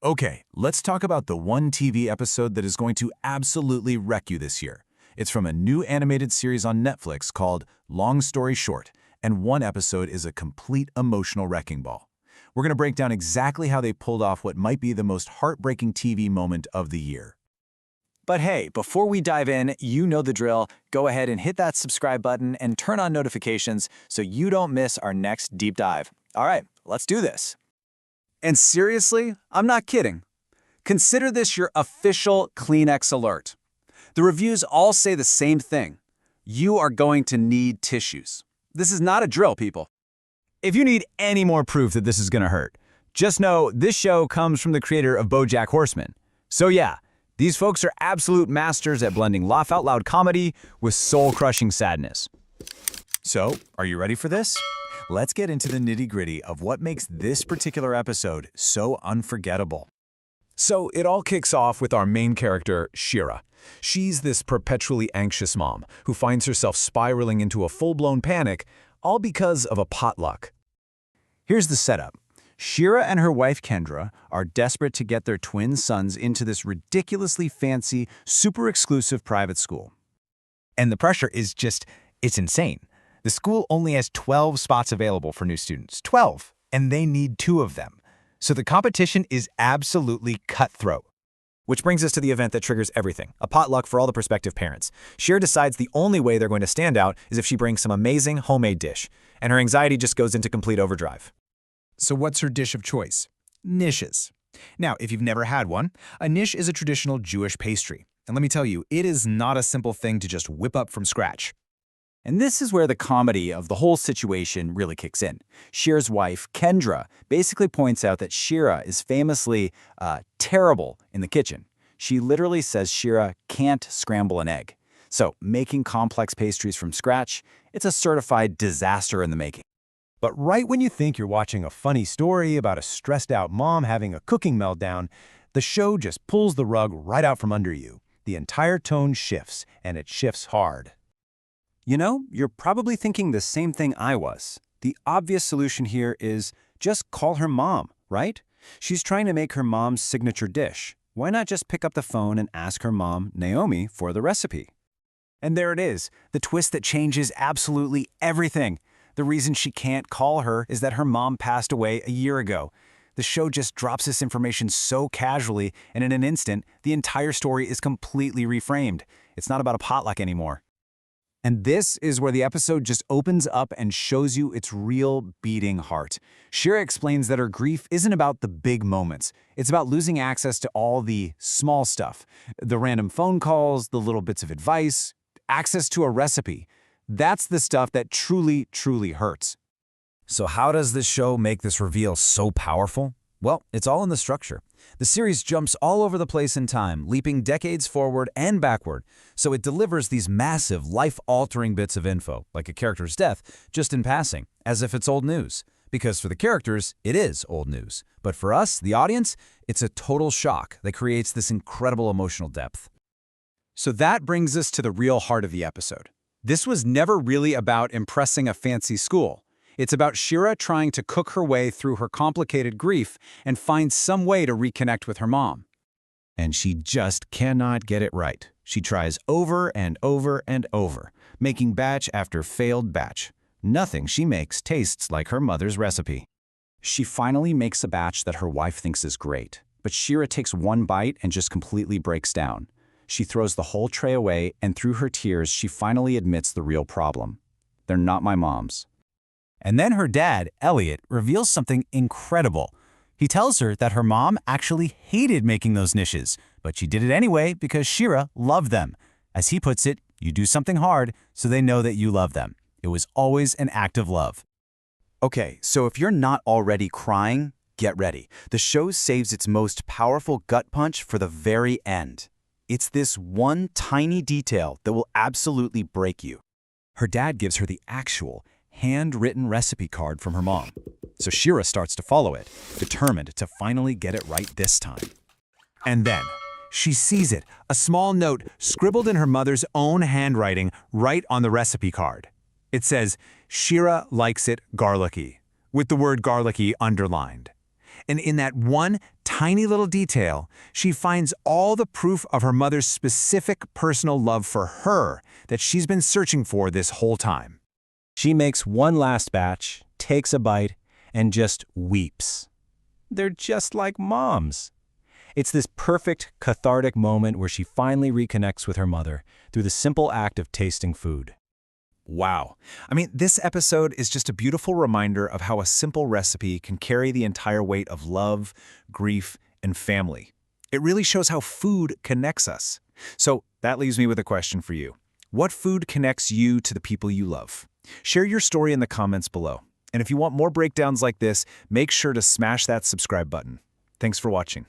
Okay, let's talk about the one TV episode that is going to absolutely wreck you this year. It's from a new animated series on Netflix called Long Story Short, and one episode is a complete emotional wrecking ball. We're going to break down exactly how they pulled off what might be the most heartbreaking TV moment of the year. But hey, before we dive in, you know the drill. Go ahead and hit that subscribe button and turn on notifications so you don't miss our next deep dive. All right, let's do this. And seriously, I'm not kidding. Consider this your official Kleenex alert. The reviews all say the same thing. You are going to need tissues. This is not a drill, people. If you need any more proof that this is going to hurt, just know this show comes from the creator of BoJack Horseman. So yeah, these folks are absolute masters at blending laugh-out-loud comedy with soul-crushing sadness. So, are you ready for this? Let's get into the nitty-gritty of what makes this particular episode so unforgettable. So it all kicks off with our main character, Shira. She's this perpetually anxious mom who finds herself spiraling into a full-blown panic, all because of a potluck. Here's the setup. Shira and her wife Kendra are desperate to get their twin sons into this ridiculously fancy, super exclusive private school. And the pressure is it's insane. The school only has 12 spots available for new students. 12! And they need 2 of them. So the competition is absolutely cutthroat. Which brings us to the event that triggers everything, a potluck for all the prospective parents. Shira decides the only way they're going to stand out is if she brings some amazing homemade dish, and her anxiety just goes into complete overdrive. So what's her dish of choice? Knishes. Now, if you've never had one, a nish is a traditional Jewish pastry. And let me tell you, it is not a simple thing to just whip up from scratch. And this is where the comedy of the whole situation really kicks in. Shira's wife, Kendra, basically points out that Shira is famously terrible in the kitchen. She literally says Shira can't scramble an egg. So making complex pastries from scratch, it's a certified disaster in the making. But right when you think you're watching a funny story about a stressed-out mom having a cooking meltdown, the show just pulls the rug right out from under you. The entire tone shifts, and it shifts hard. You know, you're probably thinking the same thing I was. The obvious solution here is just call her mom, right? She's trying to make her mom's signature dish. Why not just pick up the phone and ask her mom, Naomi, for the recipe? And there it is, the twist that changes absolutely everything. The reason she can't call her is that her mom passed away a year ago. The show just drops this information so casually, and in an instant, the entire story is completely reframed. It's not about a potluck anymore. And this is where the episode just opens up and shows you its real beating heart. Shira explains that her grief isn't about the big moments. It's about losing access to all the small stuff. The random phone calls, the little bits of advice, access to a recipe. That's the stuff that truly, truly hurts. So how does this show make this reveal so powerful? Well, it's all in the structure. The series jumps all over the place in time, leaping decades forward and backward, so it delivers these massive, life-altering bits of info, like a character's death, just in passing, as if it's old news. Because for the characters, it is old news. But for us, the audience, it's a total shock that creates this incredible emotional depth. So that brings us to the real heart of the episode. This was never really about impressing a fancy school. It's about Shira trying to cook her way through her complicated grief and find some way to reconnect with her mom. And she just cannot get it right. She tries over and over and over, making batch after failed batch. Nothing she makes tastes like her mother's recipe. She finally makes a batch that her wife thinks is great, but Shira takes one bite and just completely breaks down. She throws the whole tray away, and through her tears, she finally admits the real problem. They're not my mom's. And then her dad, Elliot, reveals something incredible. He tells her that her mom actually hated making those knishes, but she did it anyway because Shira loved them. As he puts it, you do something hard so they know that you love them. It was always an act of love. Okay, so if you're not already crying, get ready. The show saves its most powerful gut punch for the very end. It's this one tiny detail that will absolutely break you. Her dad gives her the actual, handwritten recipe card from her mom. So Shira starts to follow it, determined to finally get it right this time. And then, she sees it, a small note scribbled in her mother's own handwriting right on the recipe card. It says, "Shira likes it garlicky," with the word garlicky underlined. And in that one tiny little detail, she finds all the proof of her mother's specific personal love for her that she's been searching for this whole time. She makes one last batch, takes a bite, and just weeps. They're just like moms. It's this perfect, cathartic moment where she finally reconnects with her mother through the simple act of tasting food. Wow. I mean, this episode is just a beautiful reminder of how a simple recipe can carry the entire weight of love, grief, and family. It really shows how food connects us. So that leaves me with a question for you. What food connects you to the people you love? Share your story in the comments below. And if you want more breakdowns like this, make sure to smash that subscribe button. Thanks for watching.